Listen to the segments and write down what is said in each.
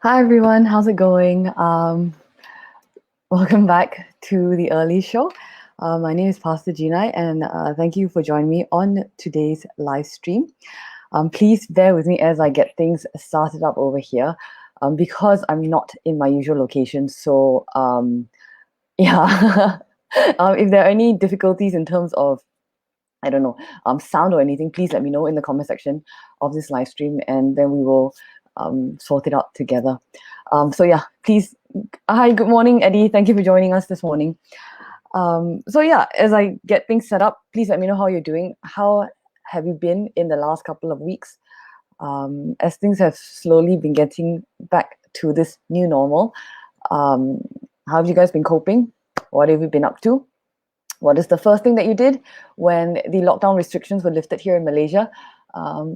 Hi everyone, how's it going? Welcome back to the early show. My name is Pastor Gina, and thank you for joining me on today's live stream. Please bear with me as I get things started up over here, because I'm not in my usual location. So yeah, if there are any difficulties in terms of I don't know, sound or anything, please let me know in the comment section of this live stream, and then we will sort it out together. So yeah, please. Hi, good morning, Eddie. Thank you for joining us this morning. So yeah, as I get things set up, please let me know how you're doing. How have you been in the last couple of weeks? As things have slowly been getting back to this new normal, how have you guys been coping? What have you been up to? What is the first thing that you did when the lockdown restrictions were lifted here in Malaysia?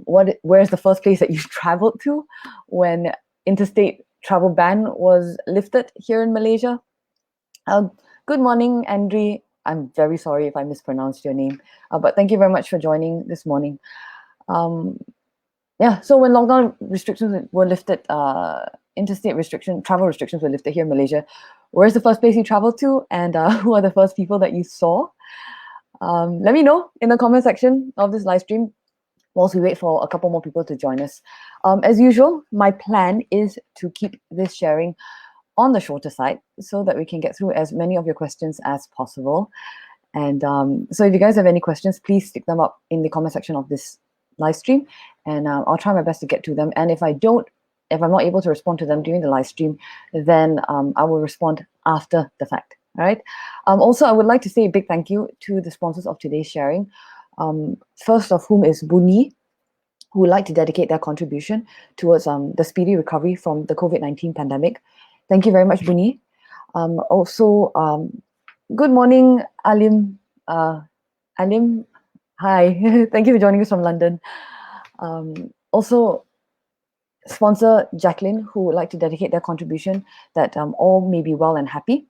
Where is the first place that you traveled to when interstate travel ban was lifted here in Malaysia? Good morning, Andre. I'm very sorry if I mispronounced your name, but thank you very much for joining this morning. So when lockdown restrictions were lifted, travel restrictions were lifted here in Malaysia, where's the first place you traveled to, and who are the first people that you saw? Let me know in the comment section of this live stream whilst we wait for a couple more people to join us. As usual, my plan is to keep this sharing on the shorter side so that we can get through as many of your questions as possible. And so if you guys have any questions, please stick them up in the comment section of this live stream, and I'll try my best to get to them. And if I'm not able to respond to them during the live stream, then I will respond after the fact. All right. Also, I would like to say a big thank you to the sponsors of today's sharing. First of whom is Buni, who would like to dedicate their contribution towards the speedy recovery from the COVID-19 pandemic. Thank you very much, Buni. Also, good morning, Alim. Alim, hi. Thank you for joining us from London. Also, sponsor Jacqueline, who would like to dedicate their contribution that all may be well and happy.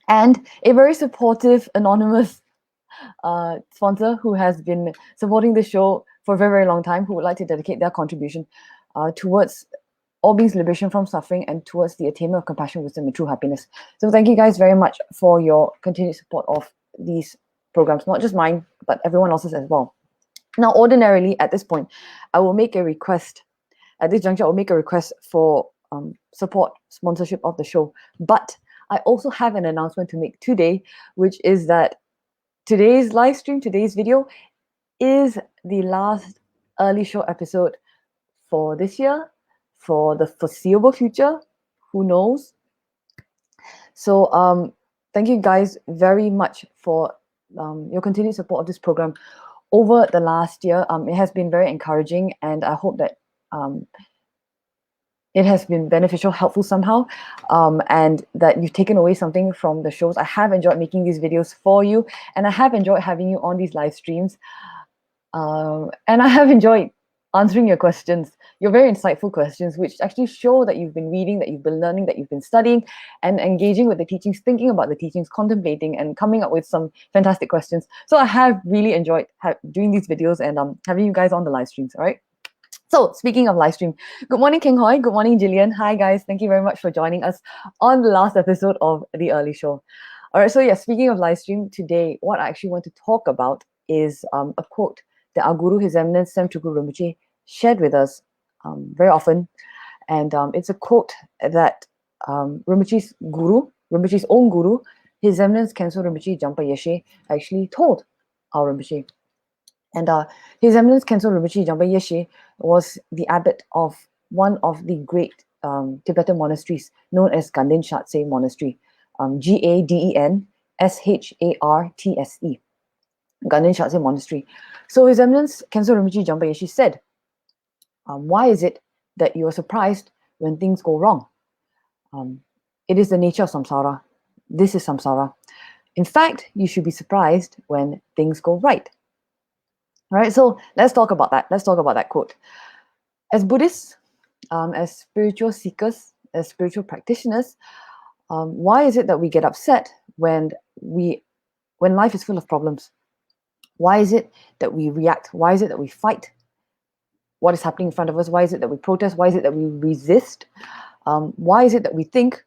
And a very supportive, anonymous sponsor who has been supporting the show for a very, very long time, who would like to dedicate their contribution towards all beings' liberation from suffering and towards the attainment of compassion, wisdom, and true happiness. So thank you guys very much for your continued support of these programs, not just mine, but everyone else's as well. Now, ordinarily, at this point, I will make a request. At this juncture, I will make a request for support, sponsorship of the show. But I also have an announcement to make today, which is that today's live stream, today's video, is the last early show episode for this year, for the foreseeable future. Who knows? So thank you guys very much for your continued support of this program over the last year. It has been very encouraging, and I hope that it has been beneficial, helpful somehow, and that you've taken away something from the shows. I have enjoyed making these videos for you, and I have enjoyed having you on these live streams, and I have enjoyed answering your questions, your very insightful questions, which actually show that you've been reading, that you've been learning, that you've been studying and engaging with the teachings, thinking about the teachings, contemplating and coming up with some fantastic questions. So I have really enjoyed doing these videos and having you guys on the live streams, all right? So speaking of live stream, good morning, King Hoy. Good morning, Jillian. Hi, guys. Thank you very much for joining us on the last episode of The Early Show. All right, so yeah, speaking of live stream, today, what I actually want to talk about is a quote that our Guru, His Eminence Sam Tuku Rinpoche, shared with us very often. And it's a quote that Rinpoche's guru, Rinpoche's own guru, His Eminence Khenso Rinpoche Jampa Yeshe, actually told our Rinpoche. And His Eminence Khenso Rinpoche Jampa Yeshe was the abbot of one of the great Tibetan monasteries known as Ganden Shatse Monastery, Gaden Shartse, Ganden Shatse Monastery. So His Eminence Khenso Rinpoche Jampa Yeshe said, why is it that you are surprised when things go wrong? It is the nature of samsara. This is samsara. In fact, you should be surprised when things go right. All right, so let's talk about that. Let's talk about that quote. As Buddhists, as spiritual seekers, as spiritual practitioners, why is it that we get upset when life is full of problems? Why is it that we react? Why is it that we fight what is happening in front of us? Why is it that we protest? Why is it that we resist? Why is it that we think,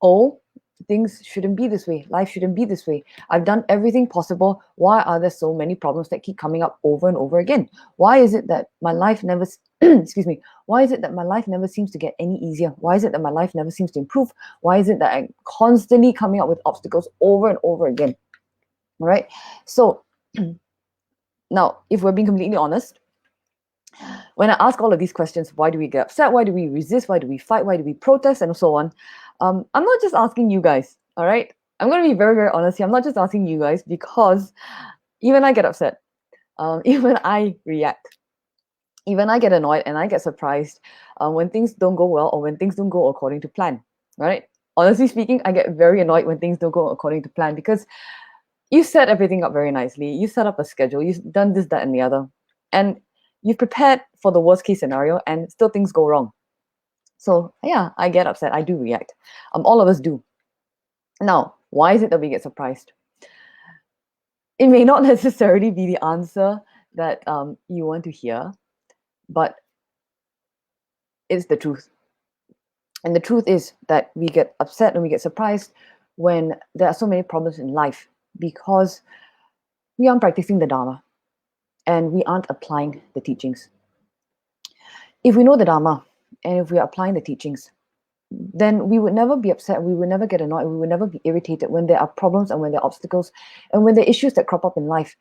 oh, things shouldn't be this way, life shouldn't be this way, I've done everything possible, why are there so many problems that keep coming up over and over again? Why is it that my life never excuse me, why is it that my life never seems to get any easier? Why is it that my life never seems to improve? Why is it that I'm constantly coming up with obstacles over and over again? All right, so now, if we're being completely honest, when I ask all of these questions, why do we get upset? Why do we resist? Why do we fight? Why do we protest? And so on. I'm not just asking you guys, all right? I'm going to be very, very honest here. I'm not just asking you guys because even I get upset. Even I react. Even I get annoyed and I get surprised when things don't go well or when things don't go according to plan, right? Honestly speaking, I get very annoyed when things don't go according to plan because you set everything up very nicely. You set up a schedule. You've done this, that, and the other. And you've prepared for the worst case scenario and still things go wrong. So yeah, I get upset. I do react. All of us do. Now, why is it that we get surprised? It may not necessarily be the answer that you want to hear, but it's the truth. And the truth is that we get upset and we get surprised when there are so many problems in life because we aren't practicing the Dharma and we aren't applying the teachings. If we know the Dharma and if we are applying the teachings, then we would never be upset, we would never get annoyed, we would never be irritated when there are problems and when there are obstacles and when there are issues that crop up in life,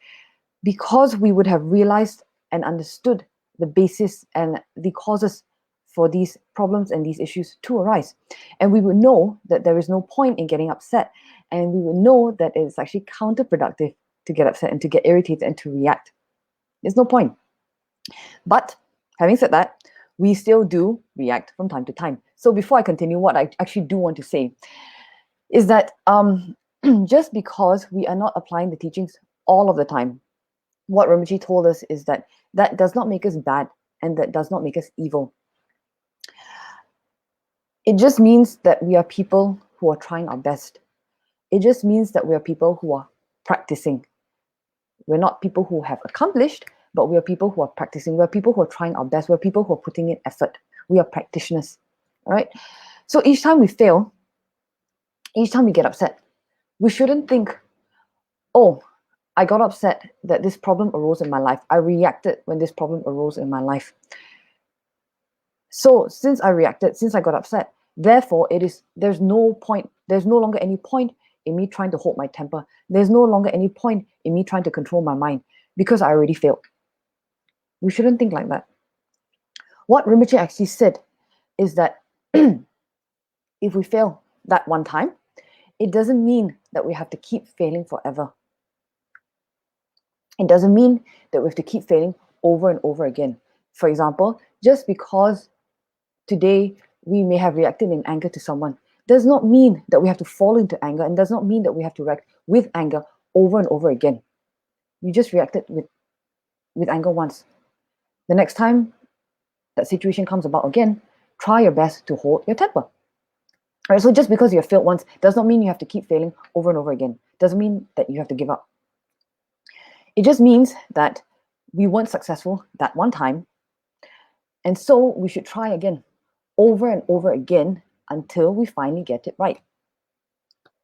because we would have realized and understood the basis and the causes for these problems and these issues to arise. And we would know that there is no point in getting upset, and we would know that it's actually counterproductive to get upset and to get irritated and to react. There's no point. But having said that, we still do react from time to time. So before I continue, what I actually do want to say is that just because we are not applying the teachings all of the time, what Rinpoche told us is that that does not make us bad and that does not make us evil. It just means that we are people who are trying our best. It just means that we are people who are practicing. We're not people who have accomplished, but we are people who are practicing. We're people who are trying our best. We're people who are putting in effort. We are practitioners. All right. So each time we fail, each time we get upset, we shouldn't think, oh, I got upset that this problem arose in my life. I reacted when this problem arose in my life. So since I reacted, since I got upset, therefore there's no longer any point in me trying to hold my temper. There's no longer any point in me trying to control my mind because I already failed. We shouldn't think like that. What Rinpoche actually said is that if we fail that one time, it doesn't mean that we have to keep failing forever. It doesn't mean that we have to keep failing over and over again. For example, just because today we may have reacted in anger to someone does not mean that we have to fall into anger, and does not mean that we have to react with anger over and over again. You just reacted with anger once. The next time that situation comes about again, try your best to hold your temper. All right, so just because you have failed once does not mean you have to keep failing over and over again. Doesn't mean that you have to give up. It just means that we weren't successful that one time, and so we should try again, over and over again, until we finally get it right.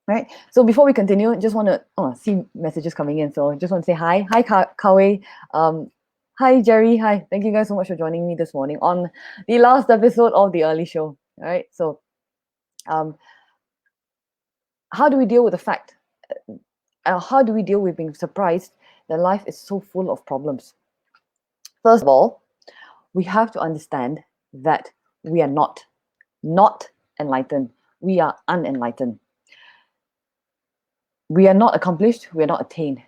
Right. So before we continue, just want to see messages coming in. So just want to say hi. Hi, Kawe. Hi, Jerry. Hi. Thank you guys so much for joining me this morning on the last episode of the early show. All right. So how do we deal with the fact? How do we deal with being surprised that life is so full of problems? First of all, we have to understand that we are not enlightened. We are unenlightened. We are not accomplished. We are not attained.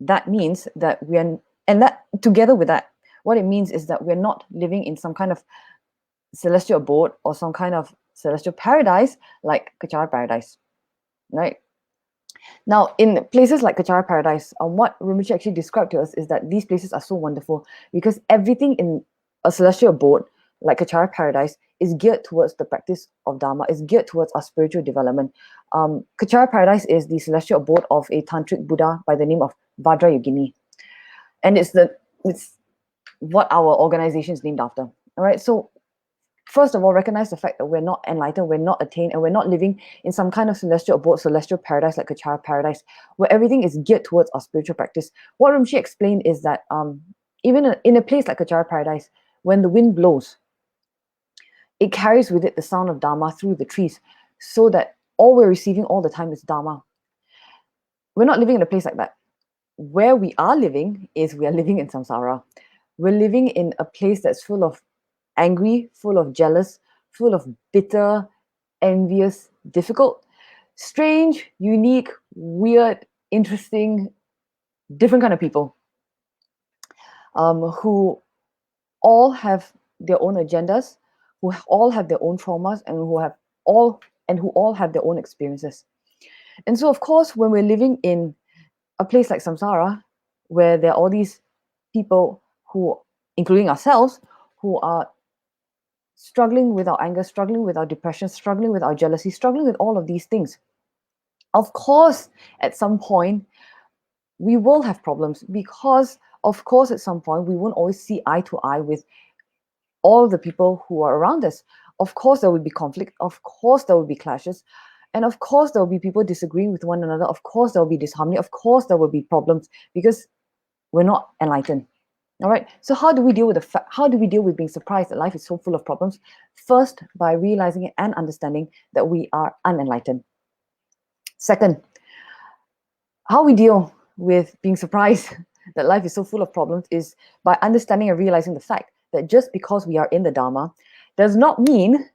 That means that and that together with that, what it means is that we're not living in some kind of celestial abode or some kind of celestial paradise like Kachara paradise, right? Now, in places like Kachara paradise, what Rinpoche actually described to us is that these places are so wonderful because everything in a celestial abode like Kachara paradise is geared towards the practice of Dharma, is geared towards our spiritual development. Kachara paradise is the celestial abode of a tantric Buddha by the name of Vajrayogini, and it's what our organization is named after. All right, so first of all, recognize the fact that we're not enlightened, we're not attained, and we're not living in some kind of celestial abode, celestial paradise like a child paradise, where everything is geared towards our spiritual practice. What Rimshi explained is that even in a place like a child paradise, when the wind blows, it carries with it the sound of Dharma through the trees, so that all we're receiving all the time is Dharma. We're not living in a place like that. Where we are living is we are living in samsara. We're living in a place that's full of angry, full of jealous, full of bitter, envious, difficult, strange, unique, weird, interesting, different kind of people who all have their own agendas, who all have their own traumas, and who all have their own experiences. And so, of course, when we're living in a place like samsara, where there are all these people who, including ourselves, who are struggling with our anger, struggling with our depression, struggling with our jealousy, struggling with all of these things, of course, at some point, we will have problems, because, of course, at some point, we won't always see eye to eye with all the people who are around us. Of course, there will be conflict. Of course, there will be clashes. And of course, there will be people disagreeing with one another. Of course, there will be disharmony. Of course, there will be problems, because we're not enlightened. All right. So how do we deal with how do we deal with being surprised that life is so full of problems? First, by realizing it and understanding that we are unenlightened. Second, how we deal with being surprised that life is so full of problems is by understanding and realizing the fact that just because we are in the Dharma does not mean,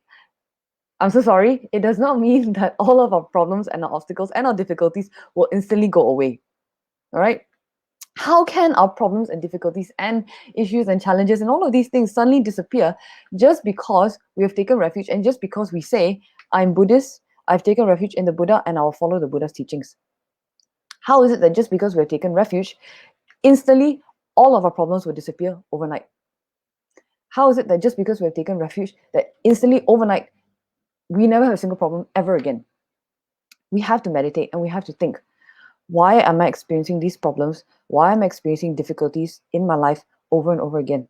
I'm so sorry, it does not mean that all of our problems and our obstacles and our difficulties will instantly go away. All right? How can our problems and difficulties and issues and challenges and all of these things suddenly disappear just because we have taken refuge and just because we say, I'm Buddhist, I've taken refuge in the Buddha, and I'll follow the Buddha's teachings? How is it that just because we have taken refuge, instantly all of our problems will disappear overnight? How is it that just because we have taken refuge, that instantly overnight we never have a single problem ever again? We have to meditate and we have to think, why am I experiencing these problems? Why am I experiencing difficulties in my life over and over again?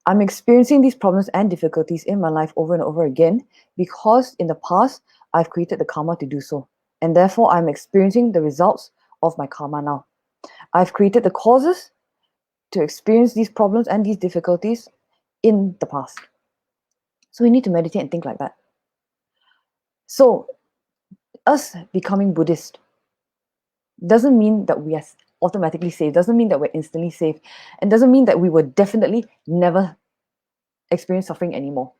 I'm experiencing these problems and difficulties in my life over and over again because in the past, I've created the karma to do so. And therefore, I'm experiencing the results of my karma now. I've created the causes to experience these problems and these difficulties in the past. So we need to meditate and think like that. So us becoming Buddhist doesn't mean that we are automatically safe, doesn't mean that we're instantly safe, and doesn't mean that we will definitely never experience suffering anymore.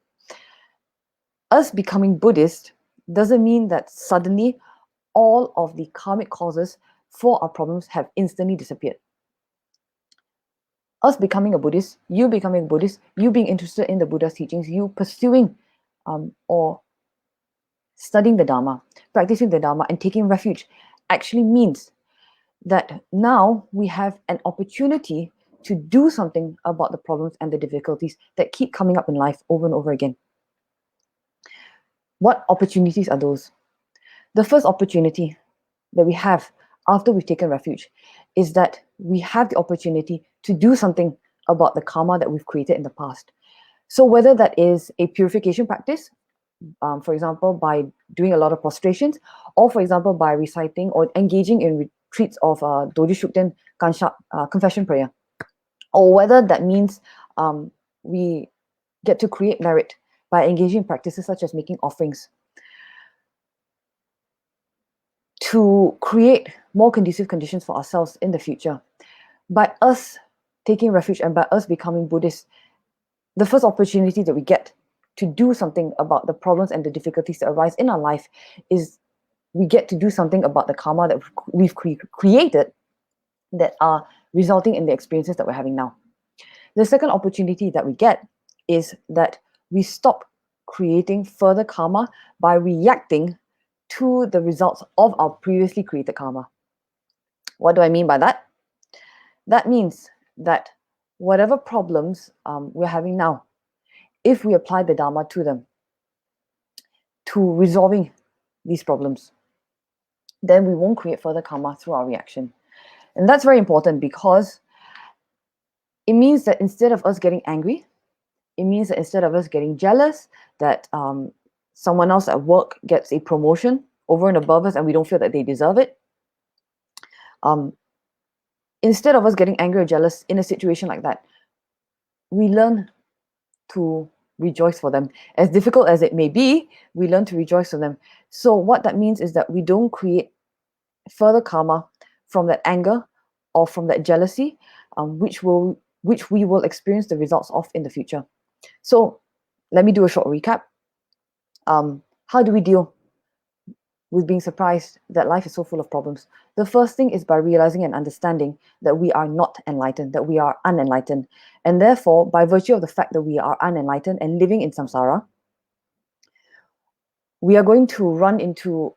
Us becoming Buddhist doesn't mean that suddenly all of the karmic causes for our problems have instantly disappeared. Us becoming a Buddhist, you becoming a Buddhist, you being interested in the Buddha's teachings, you pursuing or studying the Dharma, practicing the Dharma, and taking refuge actually means that now we have an opportunity to do something about the problems and the difficulties that keep coming up in life over and over again. What opportunities are those? The first opportunity that we have after we've taken refuge is that we have the opportunity to do something about the karma that we've created in the past. So whether that is a purification practice, for example, by doing a lot of prostrations, or for example, by reciting or engaging in retreats of Doji Shukden confession prayer, or whether that means we get to create merit by engaging in practices such as making offerings to create more conducive conditions for ourselves in the future. By us taking refuge and by us becoming Buddhist, the first opportunity that we get to do something about the problems and the difficulties that arise in our life is we get to do something about the karma that we've created that are resulting in the experiences that we're having now. The second opportunity that we get is that we stop creating further karma by reacting to the results of our previously created karma. What do I mean by that? That means that whatever problems we're having now, if we apply the Dharma to them, to resolving these problems, then we won't create further karma through our reaction. And that's very important because it means that instead of us getting angry, It means that instead of us getting jealous that someone else at work gets a promotion over and above us and we don't feel that they deserve it, instead of us getting angry or jealous in a situation like that, we learn to rejoice for them. As difficult as it may be, we learn to rejoice for them. So what that means is that we don't create further karma from that anger or from that jealousy, which we will experience the results of in the future. So let me do a short recap. How do we deal with being surprised that life is so full of problems? The first thing is by realizing and understanding that we are not enlightened, that we are unenlightened. And therefore, by virtue of the fact that we are unenlightened and living in samsara, we are going to run into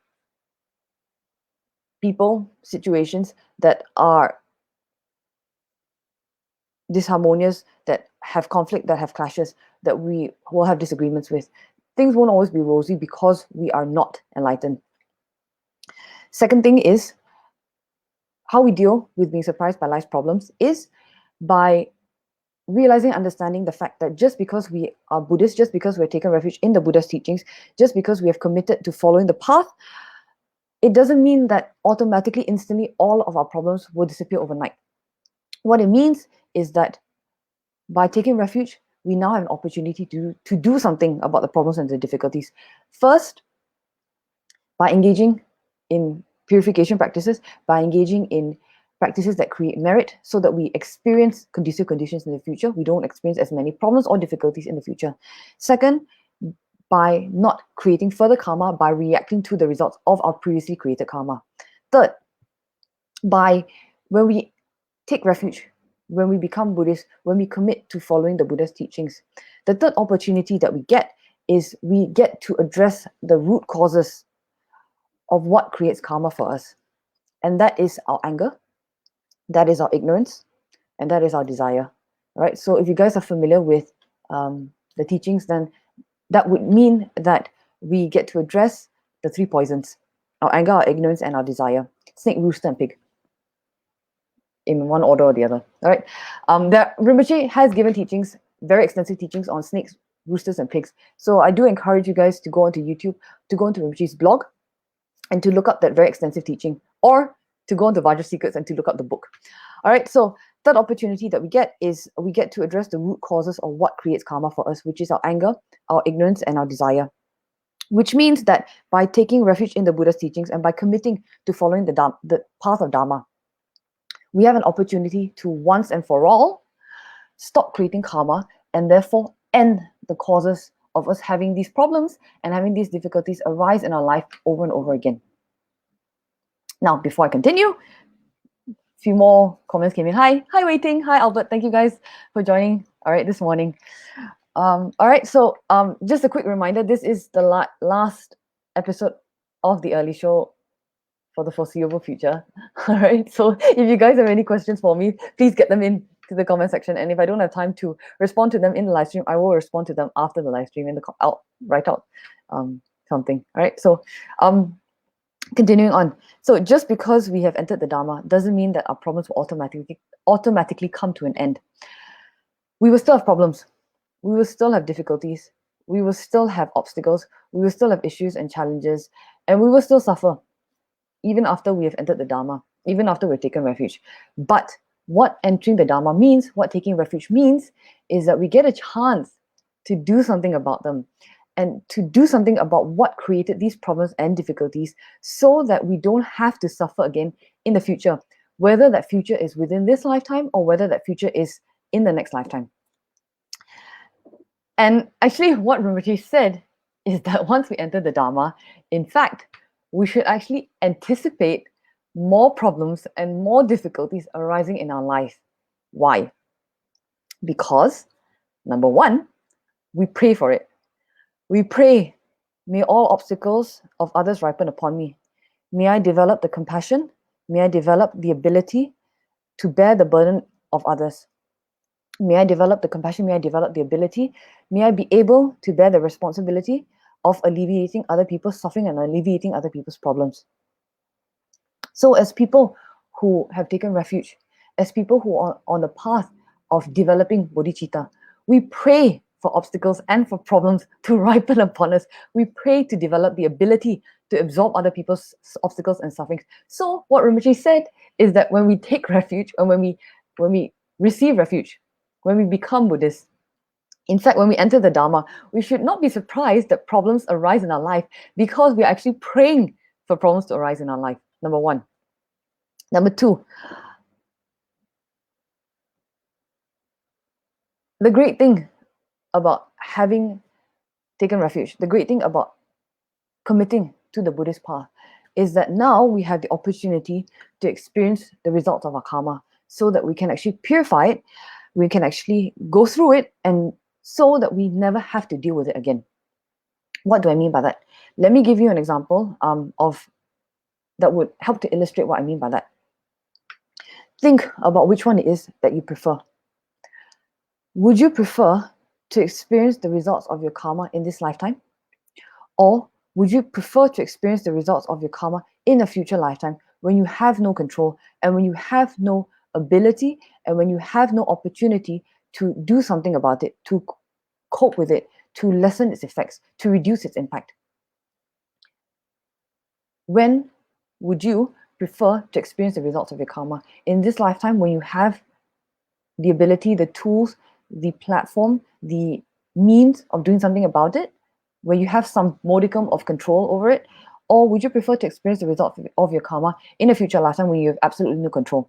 people, situations that are disharmonious, that have conflict, that have clashes, that we will have disagreements with. Things won't always be rosy because we are not enlightened. Second thing is, how we deal with being surprised by life's problems is by realizing, understanding the fact that just because we are Buddhists, just because we're taken refuge in the Buddha's teachings, just because we have committed to following the path, it doesn't mean that automatically, instantly, all of our problems will disappear overnight. What it means is that by taking refuge, we now have an opportunity to do something about the problems and the difficulties. First, by engaging in purification practices, by engaging in practices that create merit so that we experience conducive conditions in the future. We don't experience as many problems or difficulties in the future. Second, by not creating further karma, by reacting to the results of our previously created karma. Third, by when we take refuge, when we become Buddhist, when we commit to following the Buddha's teachings, the third opportunity that we get is we get to address the root causes of what creates karma for us. And that is our anger, that is our ignorance, and that is our desire. All right. So if you guys are familiar with the teachings, then that would mean that we get to address the three poisons: our anger, our ignorance, and our desire. Snake, rooster, and pig, in one order or the other. All right. Rinpoche has given teachings, very extensive teachings on snakes, roosters, and pigs. So I do encourage you guys to go onto YouTube, to go onto Rinpoche's blog, and to look up that very extensive teaching, or to go into Vajra Secrets and to look up the book. All right, so that opportunity that we get is we get to address the root causes of what creates karma for us, which is our anger, our ignorance, and our desire. Which means that by taking refuge in the Buddha's teachings and by committing to following the path of Dharma, we have an opportunity to once and for all stop creating karma and therefore end the causes of us having these problems and having these difficulties arise in our life over and over again. Now, before I continue, a few more comments came in. Hi, Waiting. Hi, Albert. Thank you guys for joining. All right, this morning. All right, so just a quick reminder, this is the last episode of the early show for the foreseeable future. All right, so if you guys have any questions for me, please get them in to the comment section. And if I don't have time to respond to them in the live stream, I will respond to them after the live stream. I'll write out something. All right, so continuing on. So just because we have entered the Dharma doesn't mean that our problems will automatically come to an end. We will still have problems. We will still have difficulties. We will still have obstacles. We will still have issues and challenges. And we will still suffer, even after we have entered the Dharma, even after we've taken refuge. But what entering the Dharma means, what taking refuge means, is that we get a chance to do something about them and to do something about what created these problems and difficulties so that we don't have to suffer again in the future, whether that future is within this lifetime or whether that future is in the next lifetime. And actually, what Rinpoche said is that once we enter the Dharma, in fact, we should actually anticipate more problems and more difficulties arising in our life. Why? Because, number one, we pray for it. We pray, may all obstacles of others ripen upon me. May I develop the compassion. May I develop the ability to bear the burden of others. May I develop the compassion. May I develop the ability. May I be able to bear the responsibility of alleviating other people's suffering and alleviating other people's problems. So as people who have taken refuge, as people who are on the path of developing bodhicitta, we pray for obstacles and for problems to ripen upon us. We pray to develop the ability to absorb other people's obstacles and sufferings. So what Rinpoche said is that when we take refuge, and when we receive refuge, when we become Buddhists, in fact, when we enter the Dharma, we should not be surprised that problems arise in our life, because we are actually praying for problems to arise in our life. Number one. Number two, the great thing about having taken refuge, the great thing about committing to the Buddhist path, is that now we have the opportunity to experience the results of our karma, so that we can actually purify it, we can actually go through it, and so that we never have to deal with it again. What do I mean by that? Let me give you an example of that would help to illustrate what I mean by that. Think about which one it is that you prefer. Would you prefer to experience the results of your karma in this lifetime? Or would you prefer to experience the results of your karma in a future lifetime, when you have no control, and when you have no ability, and when you have no opportunity to do something about it, to cope with it, to lessen its effects, to reduce its impact? When would you prefer to experience the results of your karma? In this lifetime, when you have the ability, the tools, the platform, the means of doing something about it, where you have some modicum of control over it? Or would you prefer to experience the results of your karma in a future lifetime when you have absolutely no control?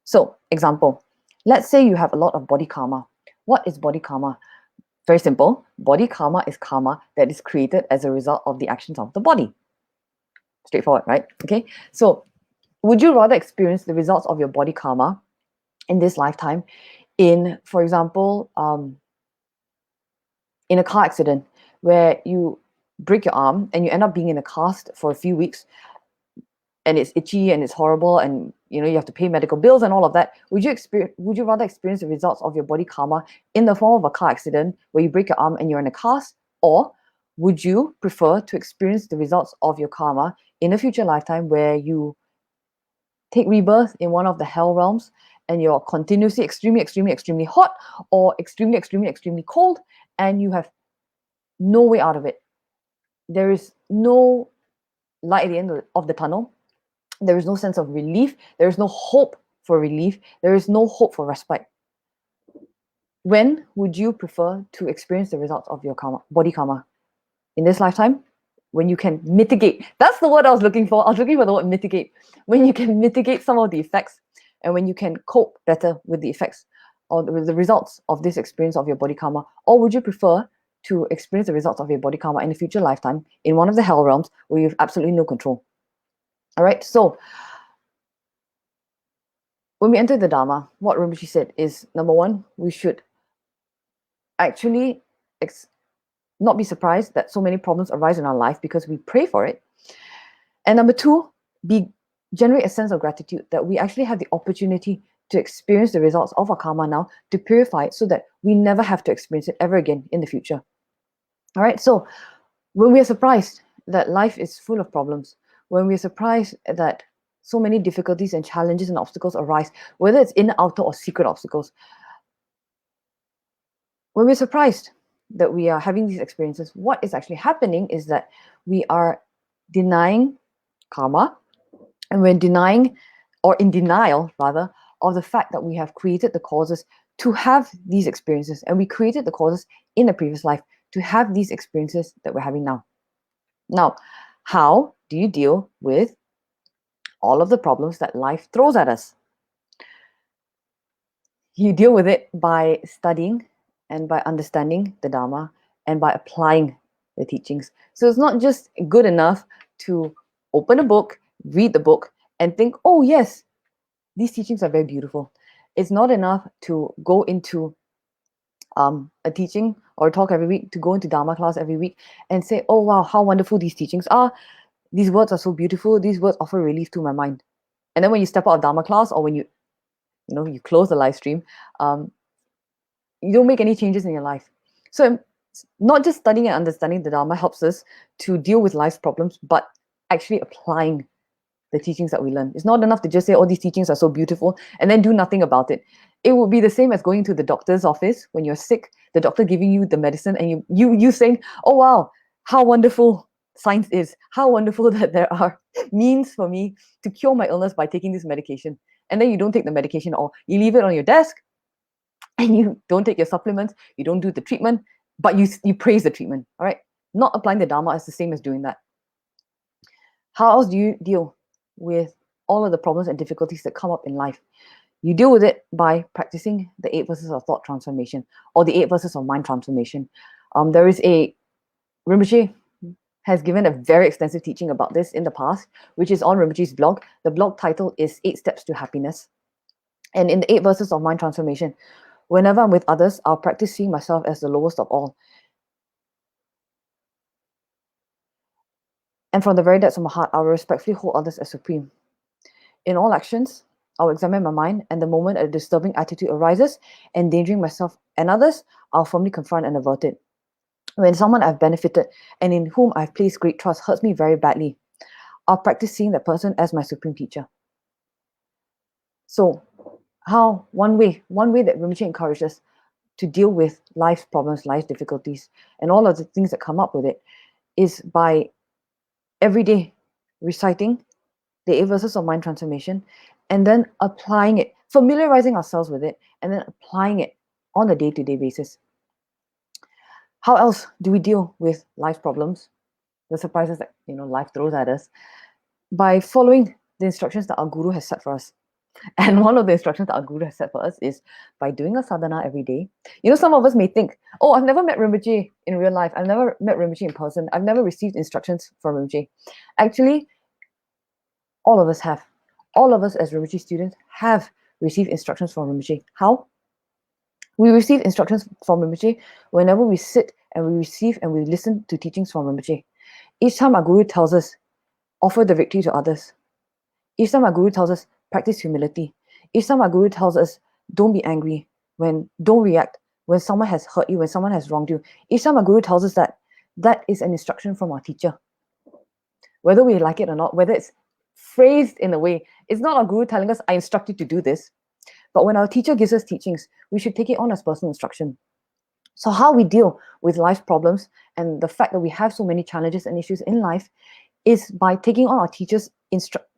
So, example, let's say you have a lot of body karma. What is body karma? Very simple. Body karma is karma that is created as a result of the actions of the body. Straightforward, right? Okay. So, would you rather experience the results of your body karma in this lifetime in, for example, in a car accident where you break your arm and you end up being in a cast for a few weeks, and it's itchy and it's horrible, and you have to pay medical bills and all of that? Would you rather experience the results of your body karma in the form of a car accident where you break your arm and you're in a cast? Or would you prefer to experience the results of your karma in a future lifetime where you take rebirth in one of the hell realms, and you're continuously extremely hot, or extremely cold, and you have no way out of it? There is no light at the end of the tunnel. There is no sense of relief. There is no hope for relief. There is no hope for respite. When would you prefer to experience the results of your karma, body karma? In this lifetime, when you can mitigate. That's the word I was looking for. I was looking for the word mitigate. When you can mitigate some of the effects, and when you can cope better with the effects or with the results of this experience of your body karma? Or would you prefer to experience the results of your body karma in a future lifetime in one of the hell realms where you have absolutely no control? All right, so when we enter the Dharma, what Rinpoche said is, number one, we should actually not be surprised that so many problems arise in our life because we pray for it. And number two, generate a sense of gratitude that we actually have the opportunity to experience the results of our karma now, to purify it so that we never have to experience it ever again in the future. All right, so when we are surprised that life is full of problems, when we are surprised that so many difficulties and challenges and obstacles arise, whether it's inner, outer, or secret obstacles, when we're surprised that we are having these experiences, what is actually happening is that we are denying karma, and we're denying, or in denial rather, of the fact that we have created the causes to have these experiences, and we created the causes in a previous life to have these experiences that we're having now. Now, how do you deal with all of the problems that life throws at us? You deal with it by studying and by understanding the Dharma and by applying the teachings. So it's not just good enough to open a book, read the book, and think, oh yes, these teachings are very beautiful. It's not enough to go into a teaching or a talk every week, to go into Dharma class every week and say, oh wow, how wonderful these teachings are. These words are so beautiful. These words offer relief to my mind. And then when you step out of Dharma class, or when you close the live stream, you don't make any changes in your life. So not just studying and understanding the Dharma helps us to deal with life's problems, but actually applying the teachings that we learn. It's not enough to just say, oh, these teachings are so beautiful, and then do nothing about it. It would be the same as going to the doctor's office when you're sick, the doctor giving you the medicine, and you saying, oh wow, how wonderful science is, how wonderful that there are means for me to cure my illness by taking this medication. And then you don't take the medication, or you leave it on your desk and you don't take your supplements, you don't do the treatment, but you praise the treatment. All right, not applying the Dharma is the same as doing that. How else do you deal with all of the problems and difficulties that come up in life? You deal with it by practicing the 8 verses of thought transformation, or the 8 verses of mind transformation. There is a Rinpoche has given a very extensive teaching about this in the past, which is on Rinpoche's blog. The blog title is 8 Steps to Happiness. And in the 8 verses of mind transformation, whenever I'm with others, I'll practice seeing myself as the lowest of all. And from the very depths of my heart, I will respectfully hold others as supreme. In all actions, I'll examine my mind, and the moment a disturbing attitude arises, endangering myself and others, I'll firmly confront and avert it. When someone I've benefited and in whom I've placed great trust hurts me very badly, I'll practice seeing that person as my supreme teacher. So, one way that Rinpoche encourages to deal with life's problems, life's difficulties, and all of the things that come up with it is by every day reciting the 8 verses of mind transformation, and then applying it, familiarizing ourselves with it, and then applying it on a day-to-day basis. How else do we deal with life's problems, the surprises that life throws at us? By following the instructions that our guru has set for us. And one of the instructions that our guru has set for us is by doing a sadhana every day. Some of us may think, oh, I've never met Rinpoche in real life. I've never met Rinpoche in person. I've never received instructions from Rinpoche. Actually, all of us have. All of us as Rinpoche students have received instructions from Rinpoche. How? We receive instructions from Rinpoche whenever we sit and we receive and we listen to teachings from Rinpoche. Each time our guru tells us, offer the victory to others. Each time our guru tells us, practice humility. Each time our guru tells us, don't be angry, don't react when someone has hurt you, when someone has wronged you. Each time our guru tells us that is an instruction from our teacher. Whether we like it or not, whether it's phrased in a way, it's not our guru telling us, I instruct you to do this. But when our teacher gives us teachings, we should take it on as personal instruction. So how we deal with life's problems and the fact that we have so many challenges and issues in life is by taking on our teachers'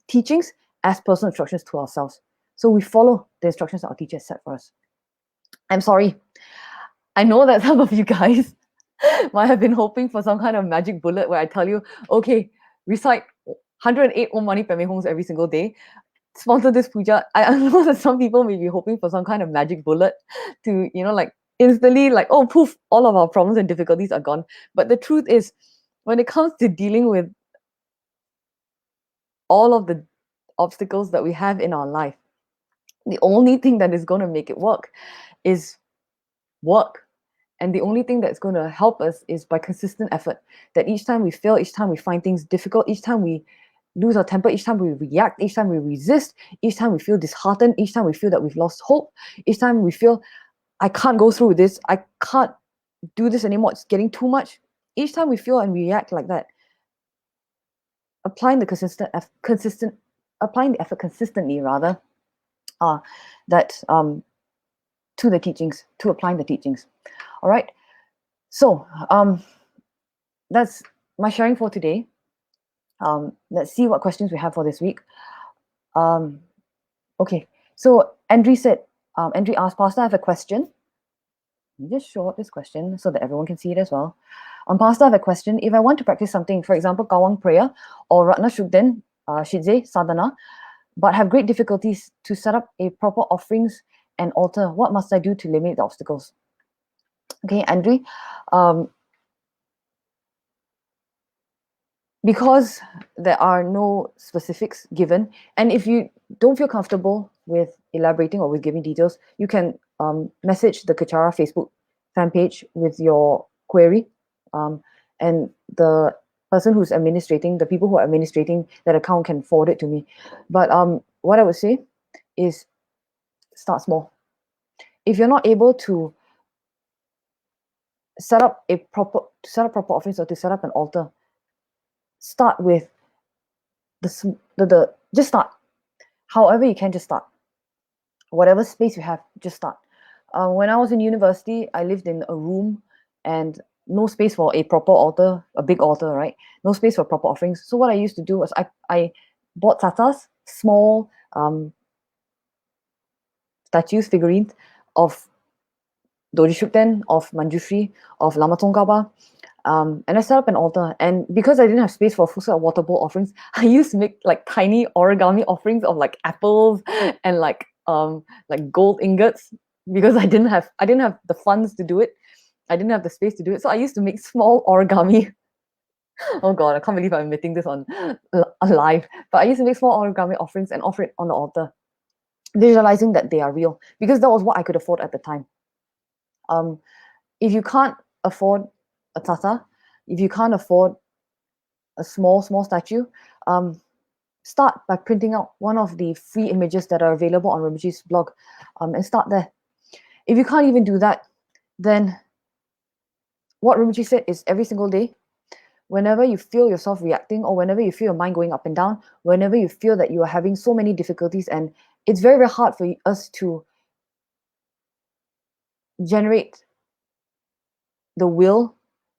teachings as personal instructions to ourselves. So we follow the instructions that our teacher has set for us. I'm sorry. I know that some of you guys might have been hoping for some kind of magic bullet where I tell you, okay, recite 108 Om Mani Padme Hums every single day. Sponsor this puja. I know that some people may be hoping for some kind of magic bullet to, instantly, oh, poof, all of our problems and difficulties are gone. But the truth is, when it comes to dealing with all of the obstacles that we have in our life, the only thing that is going to make it work is work. And the only thing that's going to help us is by consistent effort. That each time we fail, each time we find things difficult, each time we lose our temper, each time we react, each time we resist, each time we feel disheartened, each time we feel that we've lost hope, each time we feel, I can't go through this, I can't do this anymore, it's getting too much. Each time we feel and react like that, applying the effort consistently, rather, to the teachings, to applying the teachings. All right. So that's my sharing for today. Let's see what questions we have for this week. Okay. So Andrew asked, Pastor, I have a question. Let me just show up this question so that everyone can see it as well. Pastor, I have a question. If I want to practice something, for example, Kawang prayer or Ratna Shukden, Shidze, Sadhana, but have great difficulties to set up a proper offerings and altar, what must I do to eliminate the obstacles? Okay, Andrew, because there are no specifics given, and if you don't feel comfortable with elaborating or with giving details, you can message the Kachara Facebook fan page with your query, and the person who's administrating, the people who are administrating that account can forward it to me. But what I would say is start small. If you're not able to set up proper offerings or to set up an altar, start with just start. However you can, just start. Whatever space you have, just start. When I was in university, I lived in a room and no space for a proper altar, a big altar, right? No space for proper offerings. So what I used to do was I bought tatas, small statues, figurines of Doji Shukden, of Manjushri, of Lama Tsongkhapa. And I set up an altar. And because I didn't have space for a full set of water bowl offerings, I used to make like tiny origami offerings of like apples and like gold ingots, because I didn't have the funds to do it. I didn't have the space to do it. So I used to make small origami. Oh God, I can't believe I'm admitting this on live. But I used to make small origami offerings and offer it on the altar, visualizing that they are real, because that was what I could afford at the time. If you can't afford a tata, if you can't afford a small statue, start by printing out one of the free images that are available on Rinpoche's blog, and start there. If you can't even do that, then what Rinpoche said is every single day, whenever you feel yourself reacting, or whenever you feel your mind going up and down, whenever you feel that you are having so many difficulties and it's very, very hard for us to generate the will,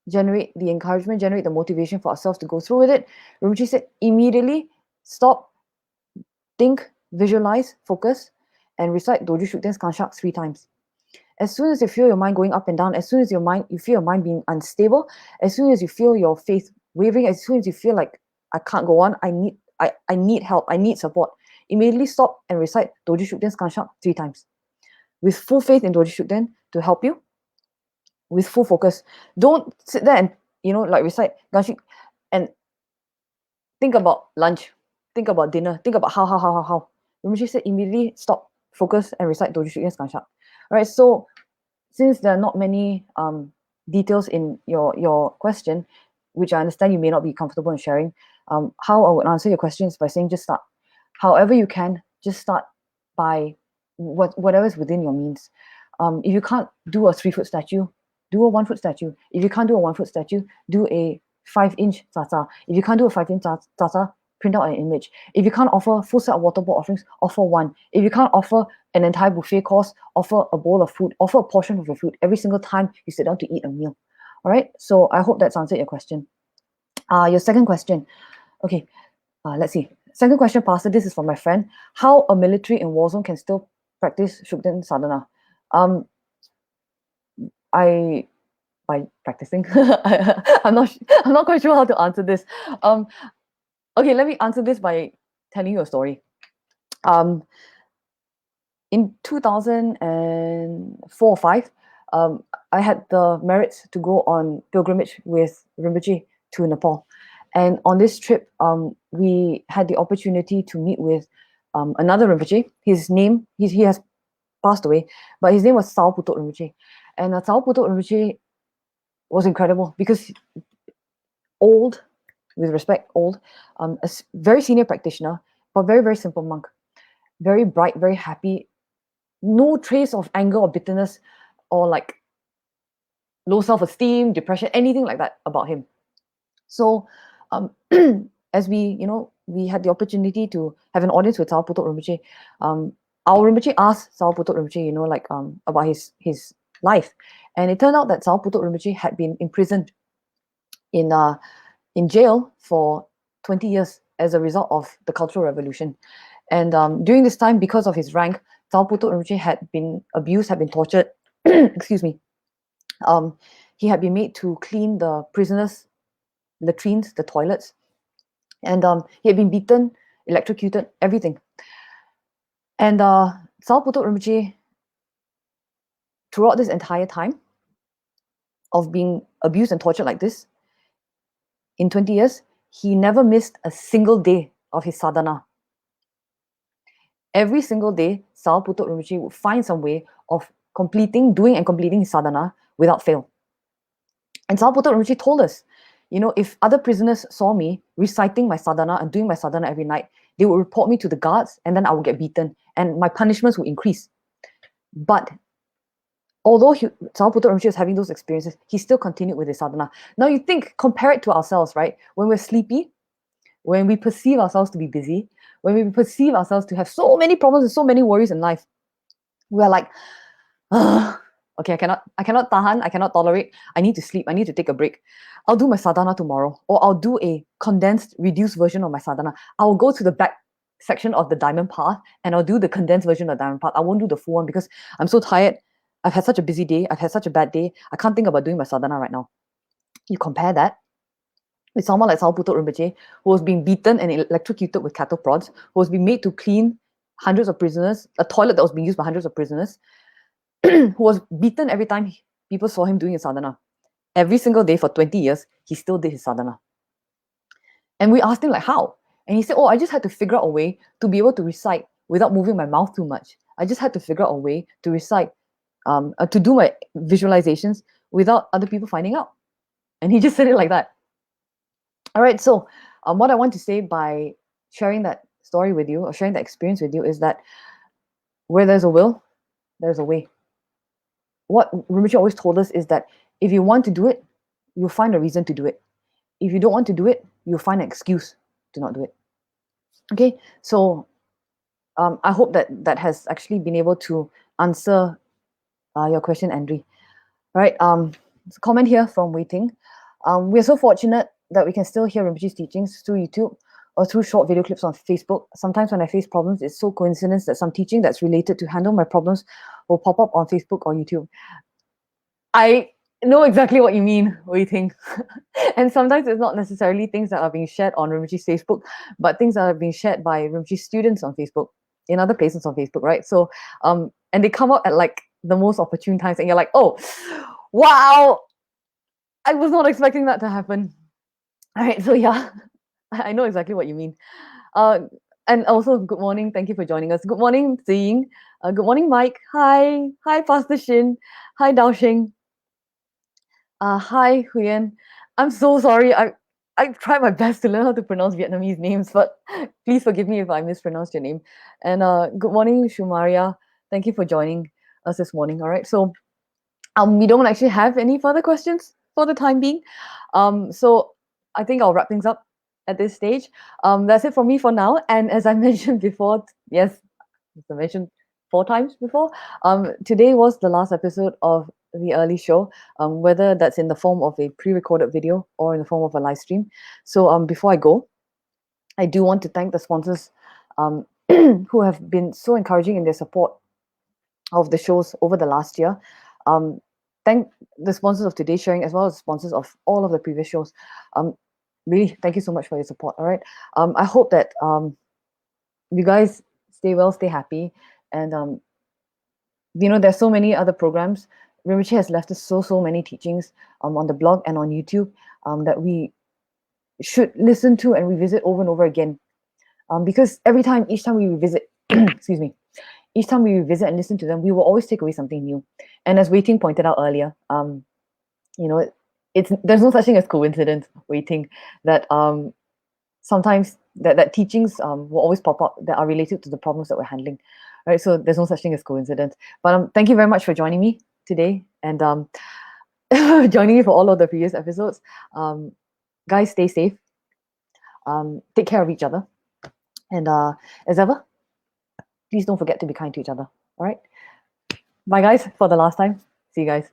generate the encouragement, generate the motivation for ourselves to go through with it, Rinpoche said immediately stop, think, visualize, focus, and recite Doju Shukden's Kanshak 3 times. As soon as you feel your mind going up and down, as soon as you feel your mind being unstable, as soon as you feel your faith wavering, as soon as you feel like I can't go on, I need help, I need support, immediately stop and recite Doju Shukden's Kanshak 3 times. With full faith in Doju Shukden to help you, with full focus. Don't sit there and recite Ganshik and think about lunch, think about dinner, think about how. Rinpoche said immediately stop, focus, and recite Doju Shukden's Kanshak. All right, so since there are not many details in your question, which I understand you may not be comfortable in sharing, how I would answer your question is by saying just start. However you can, just start by whatever is within your means. If you can't do a 3-foot statue, do a 1-foot statue. If you can't do a 1-foot statue, do a 5-inch tata. If you can't do a 5-inch tata, print out an image. If you can't offer a full set of water bowl offerings, offer one. If you can't offer an entire buffet course, offer a bowl of food, offer a portion of your food every single time you sit down to eat a meal. All right, so I hope that's answered your question. Your second question. Okay, let's see. Second question, Pastor, this is from my friend. How a military in war zone can still practice Shukden Sadhana? By practicing. I'm not quite sure how to answer this. Okay, let me answer this by telling you a story. In 2004 or 5, I had the merits to go on pilgrimage with Rinpoche to Nepal. And on this trip, we had the opportunity to meet with another Rinpoche. His name, he has passed away, but his name was Sao Putot Rinpoche. And Sao Putot Rinpoche was incredible because old, with respect, old, a very senior practitioner, but very, very simple monk. Very bright, very happy, no trace of anger or bitterness or like low self-esteem, depression, anything like that about him. So as we had the opportunity to have an audience with Sao Putot Rinpoche, our Rinpoche asked Sao Putot Rinpoche, about his life. And it turned out that Sao Putot Rinpoche had been imprisoned in jail for 20 years as a result of the Cultural Revolution. And during this time, because of his rank, Sao Putot Rinpoche had been abused, had been tortured. Excuse me. He had been made to clean the prisoners' latrines, the toilets. And he had been beaten, electrocuted, everything. And Sao Putot Rinpoche, throughout this entire time of being abused and tortured like this, in 20 years, he never missed a single day of his sadhana. Every single day, Sao Putot Rinpoche would find some way of doing and completing his sadhana without fail. And Sao Putot Rinpoche told us, if other prisoners saw me reciting my sadhana and doing my sadhana every night, they would report me to the guards and then I would get beaten and my punishments would increase. But although Sao Putot Rinpoche was having those experiences, he still continued with his sadhana. Now you compare it to ourselves, right? When we're sleepy, when we perceive ourselves to be busy, when we perceive ourselves to have so many problems and so many worries in life, we are like, okay, I cannot tahan, I cannot tolerate, I need to sleep, I need to take a break. I'll do my sadhana tomorrow, or I'll do a condensed, reduced version of my sadhana. I'll go to the back section of the diamond path and I'll do the condensed version of the diamond path. I won't do the full one because I'm so tired. I've had such a busy day. I've had such a bad day. I can't think about doing my sadhana right now. You compare that with someone like Salputot Rinpoche, who was being beaten and electrocuted with cattle prods, who was being made to clean hundreds of prisoners, a toilet that was being used by hundreds of prisoners, who was beaten every time people saw him doing his sadhana. Every single day for 20 years, he still did his sadhana. And we asked him, like, how? And he said, oh, I just had to figure out a way to be able to recite without moving my mouth too much. I just had to figure out a way to recite, to do my visualizations without other people finding out. And he just said it like that. All right, so what I want to say by sharing that story with you, or sharing that experience with you, is that where there's a will, there's a way. What Rinpoche always told us is that if you want to do it, you'll find a reason to do it. If you don't want to do it, you'll find an excuse to not do it. Okay, so I hope that has actually been able to answer your question, Andre. All right, there's a comment here from Waiting. We're so fortunate that we can still hear Rinpoche's teachings through YouTube or through short video clips on Facebook. Sometimes when I face problems, it's so coincidence that some teaching that's related to handle my problems will pop up on Facebook or YouTube. I know exactly what you mean, Waiting. And sometimes it's not necessarily things that are being shared on Rinpoche's Facebook, but things that are being shared by Rinpoche's students on Facebook, in other places on Facebook, right? So, and they come up at like the most opportune times, and you're like, oh, wow, I was not expecting that to happen. All right, so yeah, I know exactly what you mean. And also, good morning. Thank you for joining us. Good morning, Ziying. Good morning, Mike. Hi. Hi, Pastor Shin. Hi, Dao Shing. Hi, Huyen. I'm so sorry. I tried my best to learn how to pronounce Vietnamese names, but please forgive me if I mispronounced your name. And good morning, Shumaria. Thank you for joining us this morning. All right, so we don't actually have any further questions for the time being. So I think I'll wrap things up at this stage. That's it for me for now. And as I mentioned before, yes, as I mentioned 4 times before, today was the last episode of the early show, whether that's in the form of a pre-recorded video or in the form of a live stream. So before I go, I do want to thank the sponsors who have been so encouraging in their support of the shows over the last year. Thank the sponsors of today's sharing, as well as sponsors of all of the previous shows. Really, thank you so much for your support. All right. I hope that you guys stay well, stay happy, and there's so many other programs. Rinpoche has left us so many teachings on the blog and on YouTube that we should listen to and revisit over and over again. Because each time we revisit, excuse me, each time we revisit and listen to them, we will always take away something new. And as Waiting pointed out earlier, there's no such thing as coincidence. Waiting that sometimes that teachings will always pop up that are related to the problems that we're handling. Right, so there's no such thing as coincidence. But thank you very much for joining me today and joining me for all of the previous episodes. Guys, stay safe. Take care of each other. And as ever, please don't forget to be kind to each other. All right. Bye, guys, for the last time. See you guys.